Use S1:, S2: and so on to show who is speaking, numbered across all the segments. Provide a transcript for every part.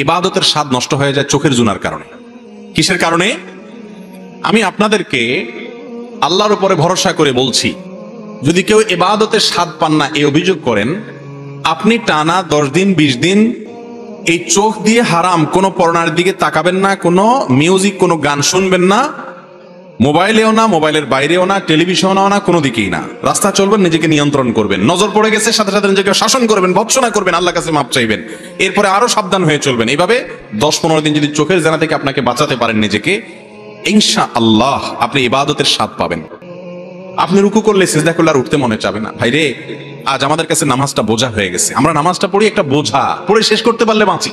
S1: ইবাদতের স্বাদ নষ্ট হয়ে যায় চোখের জুনার কারণে। কিসের কারণে? আমি আপনাদেরকে আল্লাহর উপরে ভরসা করে বলছি, যদি কেউ ইবাদতের স্বাদ পান না এই অভিযোগ করেন, আপনি টানা 10 দিন 20 দিন এই চোখ দিয়ে হারাম কোনো পর্ণার দিকে তাকাবেন না, কোনো মিউজিক কোনো গান শুনবেন না, মোবাইলেও না, মোবাইলের বাইরেও না, টেলিভিশনেও না, কোনো দিকেই না। রাস্তা চলবেন, নিজেকে নিয়ন্ত্রণ করবেন, নজর পড়ে গেছে সাথে সাথে নিজেকে শাসন করবেন, ভৎসনা করবেন, আল্লাহর কাছে মাপ চাইবেন, এরপরে আরো সাবধান হয়ে চলবেন। এইভাবে 10-15 দিন যদি চোখের জানা থেকে আপনাকে বাঁচাতে পারেন নিজেকে, ইনশাআল্লাহ আপনি ইবাদতের স্বাদ পাবেন। আপনি রুকু করলে সিজদা করলে আর উঠতে মনে চাবে না। ভাইরে, আজ আমাদের কাছে নামাজটা বোঝা হয়ে গেছে, আমরা নামাজটা পড়ি একটা বোঝা, পড়ে শেষ করতে পারলে বাঁচি।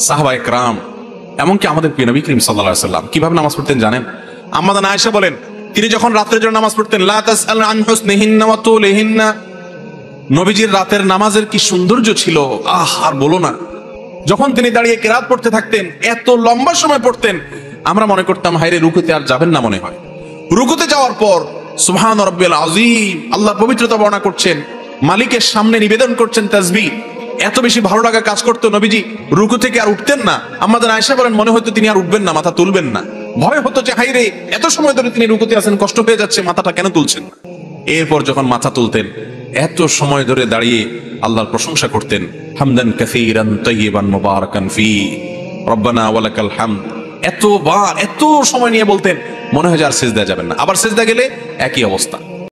S1: সাহাবায়ে কেরাম, এমনকি আমাদের প্রিয় নবী করিম সাল্লাল্লাহু আলাইহি ওয়াসাল্লাম কিভাবে নামাজ পড়তেন জানেন? আম্মা জান আয়েশা বলেন, তিনি যখন রাতের জন্য নামাজ পড়তেন, লা তাসআল আন হুসনিহিন্না ওয়া তুলিহিন্না, নবীজির রাতের নামাজের কি সৌন্দর্য ছিল, আর বলো না। যখন তিনি দাঁড়িয়ে কিরাত পড়তে থাকতেন, এত লম্বা সময় পড়তেন, আমরা মনে করতাম হায়রে রুকুতে আর যাবেন না মনে হয়। রুকুতে যাওয়ার পর সুবহান রাব্বিল আযীম, আল্লাহর পবিত্রতা বর্ণনা করছেন, মালিকের সামনে নিবেদন করছেন তাসবিহ। এত বেশি ভালো লাগা কাজ করতো, নবীজি রুকু থেকে আর উঠতেন না। আমাদের আয়েশা বলেন, মনে হয়তো তিনি আর উঠবেন না, মাথা তুলবেন না। ভয় হতো যে হায়রে এত সময় ধরে তিনি রুকুতে আছেন, কষ্ট হয়ে যাচ্ছে, মাথাটা কেন তুলছেন না। এরপর যখন মাথা তুলতেন, এত সময় ধরে দাঁড়িয়ে আল্লাহর প্রশংসা করতেন, হামদান কাসীরান তাইয়িবান মুবারাকান ফি রব্বানা ওয়া লাকাল হামদ। এত সময় নিয়ে বলতেন, মনে হয় যে আর সিজদা যাবেন না। আবার সিজদা গেলে একই অবস্থা।